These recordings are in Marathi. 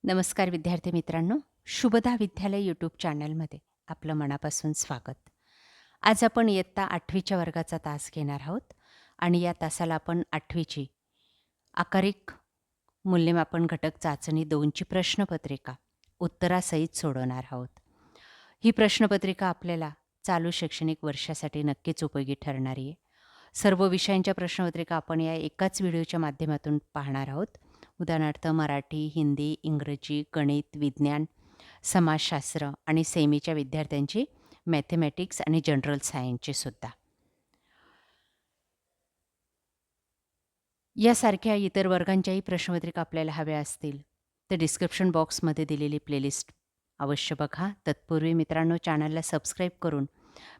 नमस्कार विद्यार्थी मित्रांनो, शुभदा विद्यालय यूट्यूब चॅनलमध्ये आपलं मनापासून स्वागत. आज आपण इयत्ता 8वीच्या वर्गाचा तास घेणार आहोत आणि या तासाला आपण 8वीची आकारिक मूल्यमापन घटक चाचणी 2ची प्रश्नपत्रिका उत्तरासहित सोडवणार आहोत. ही प्रश्नपत्रिका आपल्याला चालू शैक्षणिक वर्षासाठी नक्कीच उपयोगी ठरणारी आहे. सर्व विषयांच्या प्रश्नपत्रिका आपण या एकाच व्हिडिओच्या माध्यमातून पाहणार आहोत. उदाहरणार्थ मराठी, हिंदी, इंग्रजी, गणित, विज्ञान, समाजशास्त्र आणि सेमीच्या विद्यार्थ्यांची मॅथेमॅटिक्स आणि जनरल सायन्सची सुद्धा. यासारख्या इतर वर्गांच्याही प्रश्नपत्रिका आपल्याला हव्या असतील तर डिस्क्रिप्शन बॉक्समध्ये दिलेली प्लेलिस्ट अवश्य बघा. तत्पूर्वी मित्रांनो, चॅनलला सबस्क्राईब करून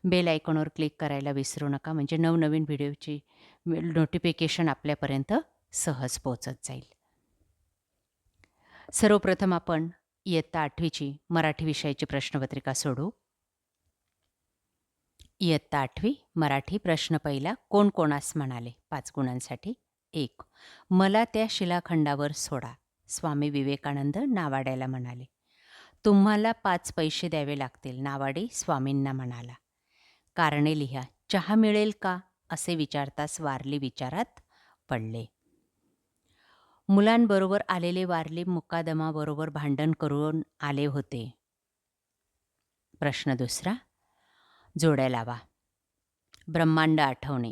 बेल आयकॉनवर क्लिक करायला विसरू नका, म्हणजे नवनवीन व्हिडिओची नोटिफिकेशन आपल्यापर्यंत सहज पोहोचत जाईल. सर्वप्रथम आपण इयत्ता 8वीची मराठी विषयाची प्रश्नपत्रिका सोडवू. इयत्ता 8वी मराठी प्रश्न पहिला. कोण कोणास म्हणाले? 5 गुणांसाठी. 1. मला त्या शिलाखंडावर सोडा. स्वामी विवेकानंद नावाड्याला म्हणाले. तुम्हाला 5 पैसे द्यावे लागतील. नावाडी स्वामींना म्हणाला. कारणे लिहा. चहा मिळेल का? असे विचारताच वारली विचारात पडले. मुलांबरोबर आलेले वारली मुकादमाबरोबर भांडण करून आले होते. प्रश्न दुसरा. जोड्या लावा. ब्रह्मांड आठवणे,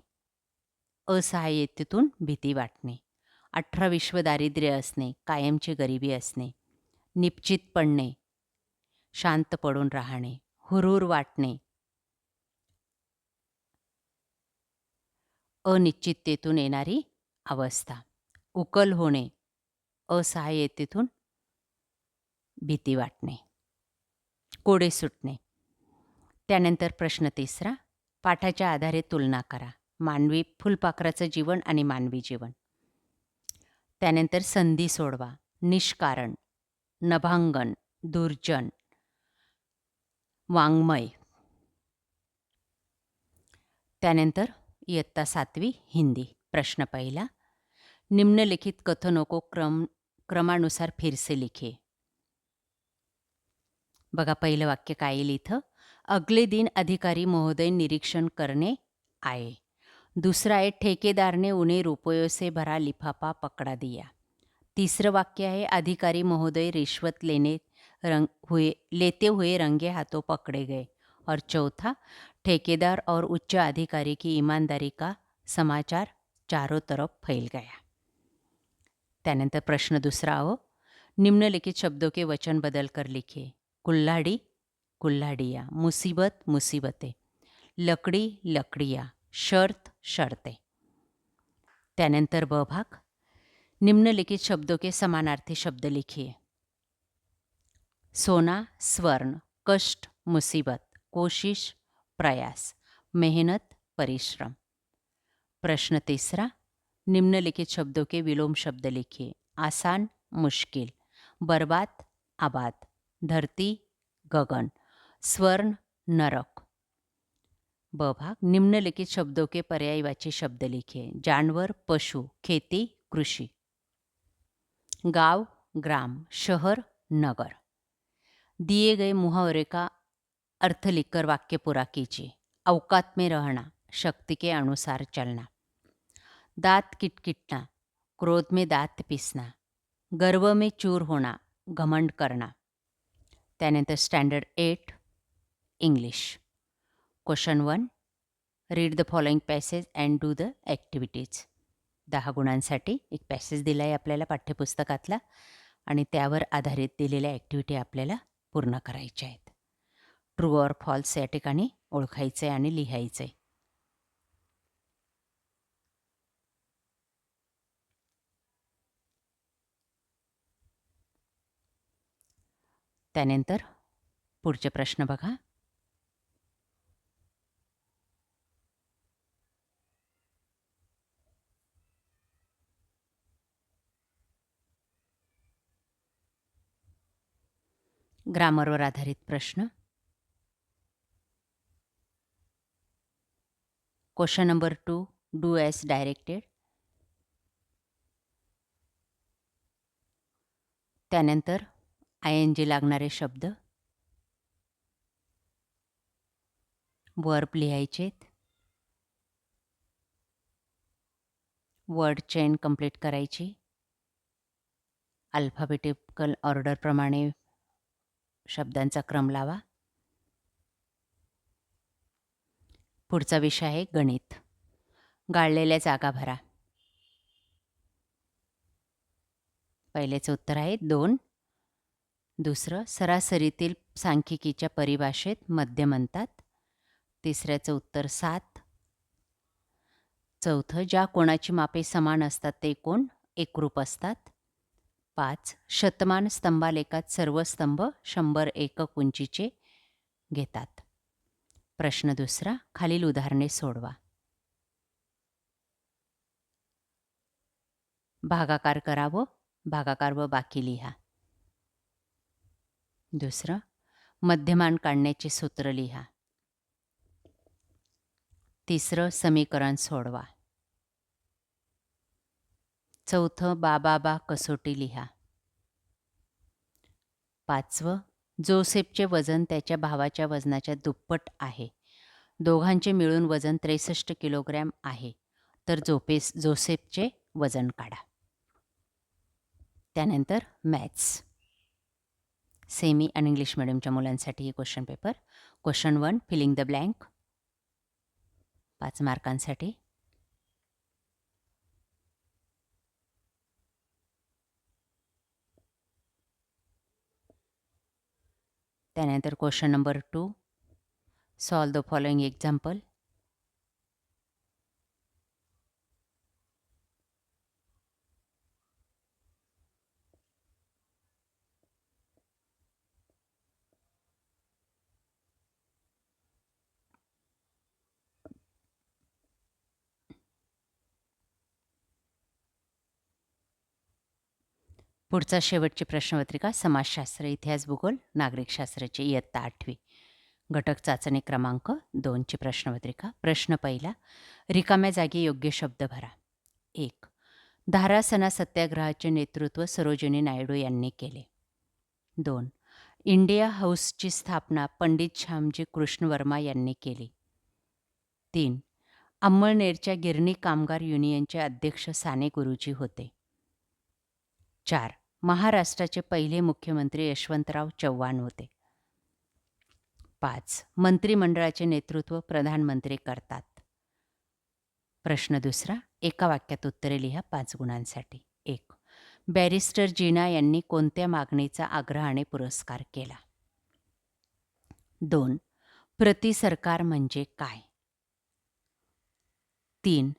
असहाय्यतेतून भीती वाटणे, 18 विश्व दारिद्र्य असणे, कायमची गरिबी असणे, निश्चित पडणे, शांत पडून राहणे, हुरूर वाटणे, अनिश्चिततेतून येणारी अवस्था, उकल होणे, असहाय्यतेतून भीती वाटणे, कोडे सुटणे. त्यानंतर प्रश्न तिसरा. पाठाच्या आधारे तुलना करा. मानवी फुलपाखराचं जीवन आणि मानवी जीवन. त्यानंतर संधी सोडवा. निष्कारण, नभांगन, दुर्जन, वाङ्मय. त्यानंतर इयत्ता 7वी हिंदी प्रश्न पहिला. निम्नलिखित कथनों को क्रमानुसार फिर से लिखे. बघा, पहिलं वाक्य काय येईल इथं. अगले दिन अधिकारी महोदय निरीक्षण करने आए. दूसरा है ठेकेदार ने उन्हें रुपयों से भरा लिफाफा पकड़ा दिया. तीसरं वाक्य है अधिकारी महोदय रिश्वत लेते हुए रंगे हाथों पकड़े गए. और चौथा, ठेकेदार और उच्च अधिकारी की ईमानदारी का समाचार चारों तरफ फैल गया. त्यानंतर प्रश्न दुसरा हो. निम्नलिखित शब्दों के वचन बदल कर लिखिए. कुल्हाड़ी, कुल्हाड़ियाँ, मुसीबत, मुसीबतें, लकड़ी, लकड़ियाँ, शर्त, शर्तें. त्यानंतर ब भाग. निम्नलिखित शब्दों के समानार्थी शब्द लिखिए. सोना, स्वर्ण, कष्ट, मुसीबत, कोशिश, प्रयास, मेहनत, परिश्रम. प्रश्न तीसरा. निम्नलिखित शब्दों के विलोम शब्द लिखिए. आसान, मुश्किल, बर्बाद, आबाद, धरती, गगन, स्वर्ण, नरक. ब भाग. निम्नलिखित शब्दों के पर्यायवाची शब्द लिखिए. जानवर, पशु, खेती, कृषि, गांव, ग्राम, शहर, नगर. दिए गए मुहावरे का अर्थ लिखकर वाक्य पूरा कीजिए. औकात में रहना, शक्ति के अनुसार चलना. दांत किटकिटना, क्रोध में दांत पीसना. गर्व में चूर होना, घमंड करना. त्यानंतर standard 8 English. Question 1. Read the following passage and do the activities. 10 गुणांसाठी एक पॅसेज दिला आहे आपल्याला पाठ्यपुस्तकातला आणि त्यावर आधारित दिलेल्या ॲक्टिव्हिटी आपल्याला पूर्ण करायच्या आहेत. ट्रू ऑर फॉल्स या ठिकाणी ओळखायचं आहे आणि लिहायचं आहे. त्यानंतर पुढचे प्रश्न बघा. ग्रामरवर आधारित प्रश्न. Question number 2. Do as directed. त्यानंतर ING लागणारे शब्द वर्ब लिहायचेत. वर्ड चेन कंप्लीट करायची. अल्फाबेटिकल ऑर्डरप्रमाणे शब्दांचा क्रम लावा. पुढचा विषय आहे गणित. गाळलेल्या जागा भरा. पहिलेचं उत्तर आहे 2. दुसरं, सरासरीतील सांख्यिकीच्या परिभाषेत मध्य म्हणतात. तिसऱ्याचं उत्तर 7. चौथं, ज्या कोणाची मापे समान असतात ते कोण एकरूप असतात. 5. शतमान स्तंभालेखात सर्व स्तंभ 100 एकक उंचीचे घेतात. प्रश्न दुसरा, खालील उदाहरणे सोडवा. भागाकार करावं, भागाकार व बाकी लिहा. दुसरं, मध्यमान काढण्याचे सूत्र लिहा. तिसरं, समीकरण सोडवा. चौथं, बा कसोटी लिहा. 5वं, जोसेफचे वजन त्याच्या भावाच्या वजनाच्या दुप्पट आहे. दोघांचे मिळून वजन 63 किलोग्रॅम आहे. तर जोसेफचे वजन काढा. त्यानंतर मॅथ्स, सेमी आणि इंग्लिश मिडियमच्या मुलांसाठी हे question paper. Question 1, filling the blank, 5 मार्कांसाठी. त्यानंतर question number 2, solve the following example. पुढचा शेवटची प्रश्नपत्रिका समाजशास्त्र, इतिहास, भूगोल, नागरिकशास्त्राची इयत्ता 8वी, घटक चाचणी क्रमांक 2ची प्रश्नपत्रिका. प्रश्न पहिला, रिकाम्या जागी योग्य शब्द भरा. 1. धारासना सत्याग्रहाचे नेतृत्व सरोजिनी नायडू यांनी केले. 2. इंडिया हाऊसची स्थापना पंडित श्यामजी कृष्ण वर्मा यांनी केली. 3. अंमळनेरच्या गिरणी कामगार युनियनचे अध्यक्ष साने गुरुजी होते. 4. महाराष्ट्राचे पहिले मुख्यमंत्री यशवंतराव चव्हाण होते. 5. मंत्रिमंडळाचे नेतृत्व प्रधानमंत्री करतात. प्रश्न दुसरा, एका वाक्यात उत्तरे लिहा 5 गुणांसाठी. 1. बॅरिस्टर जीना यांनी कोणत्या मागणीचा आग्रहाने पुरस्कार केला? 2. प्रति सरकार म्हणजे काय? 3.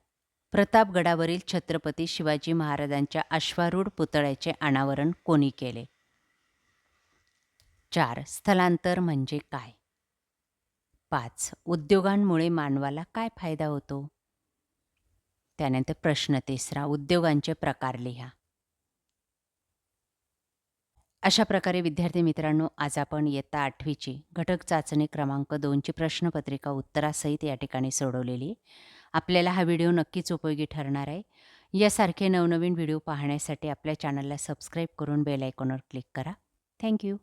प्रतापगडावरील छत्रपती शिवाजी महाराजांच्या अश्वारूढ पुतळ्याचे अनावरण कोणी केले? 4. स्थलांतर म्हणजे काय? 5. उद्योगांमुळे मानवाला काय फायदा होतो? त्यानंतर प्रश्न तिसरा, उद्योगांचे प्रकार लिहा. अशा प्रकारे विद्यार्थी मित्रांनो, आज आपण इयत्ता 8वीची घटक चाचणी क्रमांक 2ची प्रश्नपत्रिका उत्तरासहित या ठिकाणी सोडवलेली. आपल्याला हा व्हिडिओ नक्कीच उपयोगी ठरणार आहे. यासारखे नवनवीन व्हिडिओ पाहण्यासाठी आपल्या चॅनलला सबस्क्राईब करून बेल आयकॉनवर क्लिक करा. थँक्यू.